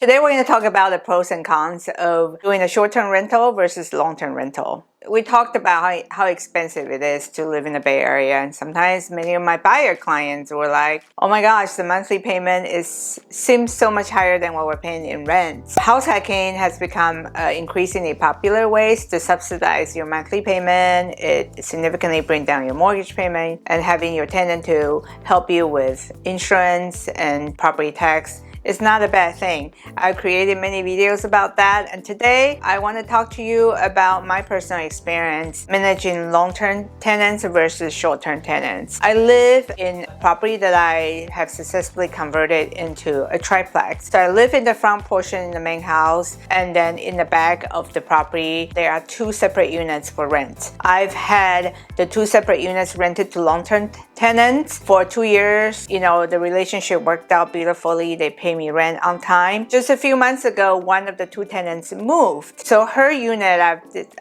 Today we're going to talk about the pros and cons of doing a short-term rental versus long-term rental. We talked about how expensive it is to live in the Bay Area, and sometimes many of my buyer clients were like, oh my gosh, the monthly payment seems so much higher than what we're paying in rent. House hacking has become increasingly popular ways to subsidize your monthly payment. It significantly brings down your mortgage payment, and having your tenant to help you with insurance and property tax is not a bad thing. I've created many videos about that, and today I want to talk to you about my personal experience managing long-term tenants versus short-term tenants. I live in a property that I have successfully converted into a triplex. So I live in the front portion in the main house, and then in the back of the property there are two separate units for rent. I've had the two separate units rented to long-term tenants for 2 years. You know, the relationship worked out beautifully. They pay me rent on time. Just a few months ago, one of the two tenants moved. So her unit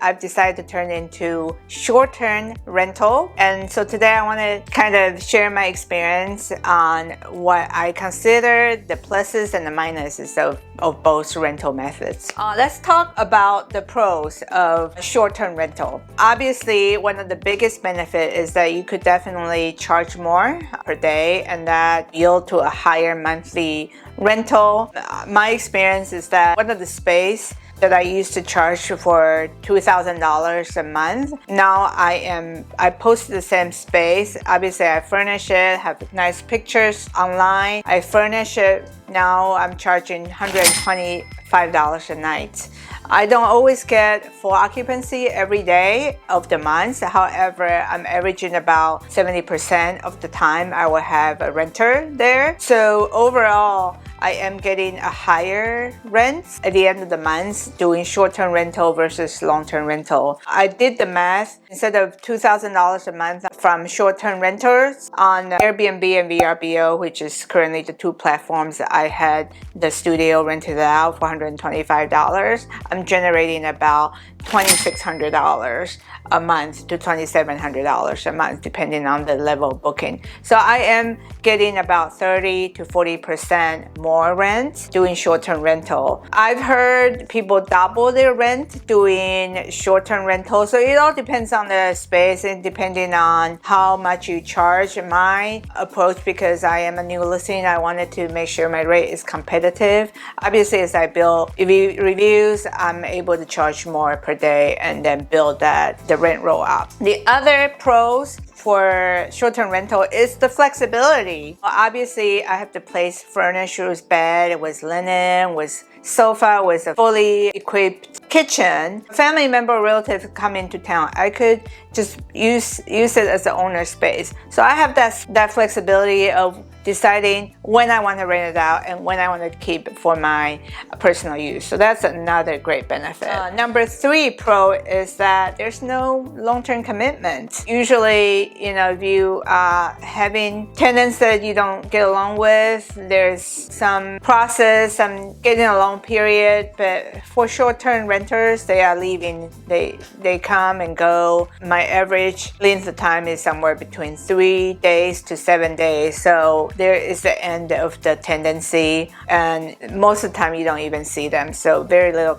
I've decided to turn into short-term rental. And so today I want to kind of share my experience on what I consider the pluses and the minuses of both rental methods. Let's talk about the pros of short-term rental. Obviously, one of the biggest benefits is that you could definitely charge more per day, and that yield to a higher monthly rental. My experience is that one of the space that I used to charge for $2,000 a month, now I post the same space. Obviously I furnish it, have nice pictures online. I furnish it. Now I'm charging $125 a night. I don't always get full occupancy every day of the month. However, I'm averaging about 70% of the time I will have a renter there. So overall, I am getting a higher rent at the end of the month doing short-term rental versus long-term rental. I did the math. Instead of $2,000 a month from short-term renters on Airbnb and VRBO, which is currently the two platforms I had the studio rented out for $125, I'm generating about $2,600 a month to $2,700 a month, depending on the level of booking. So I am getting about 30 to 40% more rent doing short-term rental. I've heard people double their rent doing short-term rental. So it all depends on the space and depending on how much you charge. My approach, because I am a new listing, I wanted to make sure my rate is competitive. Obviously, as I build reviews, I'm able to charge more per day and then build the rent roll up. The other pros for short-term rental is the flexibility. Well, obviously, I have to place furniture, bed with linen, with sofa, with a fully equipped kitchen. Family member or relative come into town, I could just use it as the owner space. So I have that flexibility of deciding when I want to rent it out and when I want to keep it for my personal use. So that's another great benefit. Number 3 pro is that there's no long-term commitment. Usually, you know, if you are having tenants that you don't get along with, there's some process, some getting along period. But for short-term renters, they are leaving. They come and go. My average length of time is somewhere between 3 days to 7 days. So there is the end of the tendency, and most of the time you don't even see them. So very little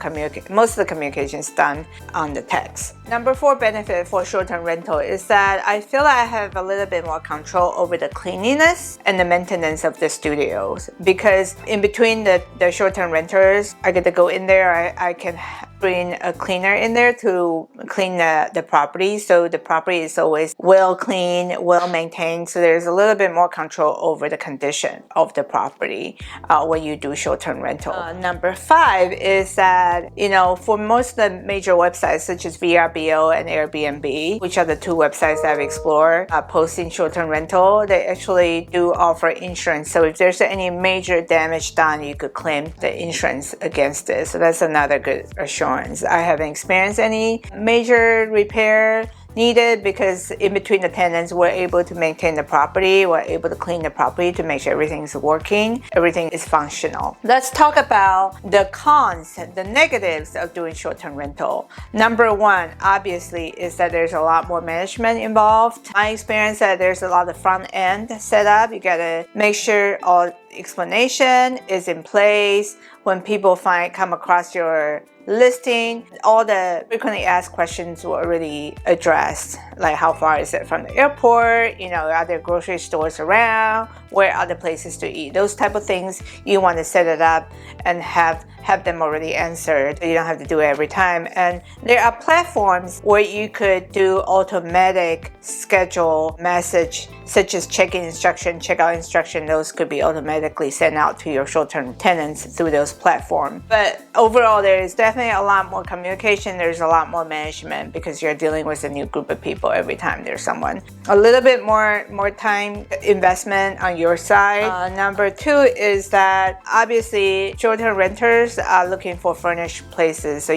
most of the communication is done on the text. Number 4 benefit for short-term rental is that I feel like I have a little bit more control over the cleanliness and the maintenance of the studios, because in between the short-term renters, I get to go in there. I can bring a cleaner in there to clean the property, so the property is always well cleaned, well maintained. So there's a little bit more control over the condition of the property when you do short-term rental. Number 5 is that, you know, for most of the major websites such as VRBO and Airbnb, which are the two websites that I've explored posting short-term rental, they actually do offer insurance. So if there's any major damage done, you could claim the insurance against it. So that's another good assurance. I haven't experienced any major repair needed, because in between the tenants, we're able to maintain the property, we're able to clean the property to make sure everything's working, everything is functional. Let's talk about the cons, the negatives of doing short-term rental. Number 1, obviously, is that there's a lot more management involved. My experience is that there's a lot of front end set up. You gotta make sure all explanation is in place, when people come across your listing, all the frequently asked questions were already addressed, like how far is it from the airport, are there grocery stores around, where are the places to eat, those type of things. You want to set it up and have them already answered, so you don't have to do it every time. And there are platforms where you could do automatic schedule message, such as check-in instruction, check-out instruction. Those could be automatically sent out to your short-term tenants through those platforms. But overall, there is definitely a lot more communication. There's a lot more management because you're dealing with a new group of people every time there's someone. A little bit more time investment on your side. Number two is that obviously short-term renters are looking for furnished places. So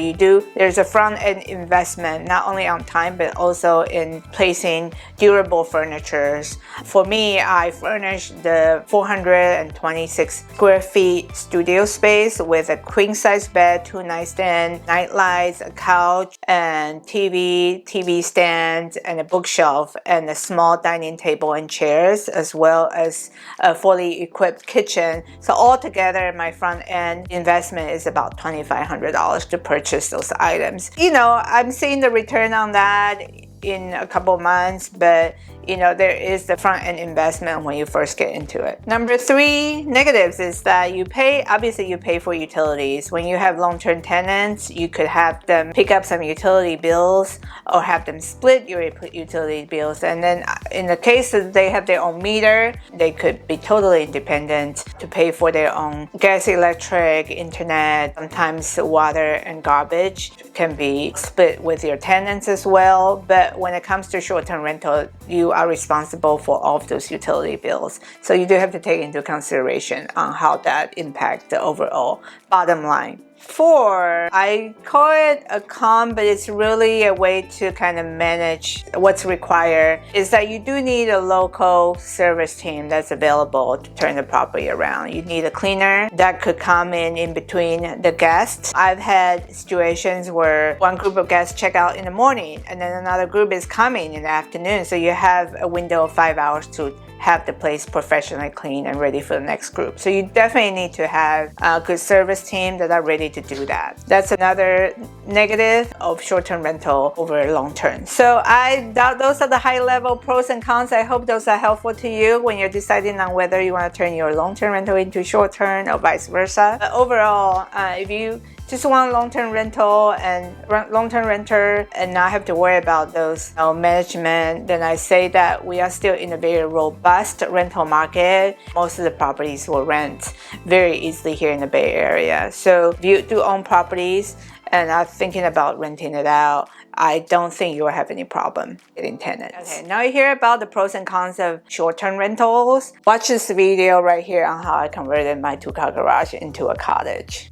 there's a front-end investment, not only on time, but also in placing durable furnitures. For me, I furnished the 426 square feet studio space with a queen-size bed, 2 nightstands, night lights, a couch, and TV stand, and a bookshelf, and a small dining table and chairs, as well as a fully equipped kitchen. So altogether, my front-end investment is about $2,500 to purchase those items. I'm seeing the return on that in a couple months, but there is the front-end investment when you first get into it. Number three, negatives, is that you pay for utilities. When you have long-term tenants, you could have them pick up some utility bills or have them split your utility bills. And then in the case that they have their own meter, they could be totally independent to pay for their own gas, electric, internet. Sometimes water and garbage can be split with your tenants as well. But when it comes to short-term rental, you are responsible for all of those utility bills. So you do have to take into consideration on how that impacts the overall bottom line. 4, I call it a con, but it's really a way to kind of manage what's required, is that you do need a local service team that's available to turn the property around. You need a cleaner that could come in between the guests. I've had situations where one group of guests check out in the morning and then another group is coming in the afternoon. So you have a window of 5 hours to have the place professionally clean and ready for the next group. So you definitely need to have a good service team that are ready to do that. That's another negative of short-term rental over long-term. So those are the high-level pros and cons. I hope those are helpful to you when you're deciding on whether you want to turn your long-term rental into short-term or vice versa. But overall, if you just want long-term rental and long-term renter and not have to worry about those management, then I say that we are still in a very robust rental market. Most of the properties will rent very easily here in the Bay Area. So if you do own properties and are thinking about renting it out, I don't think you will have any problem getting tenants. Okay, now you hear about the pros and cons of short-term rentals. Watch this video right here on how I converted my 2-car garage into a cottage.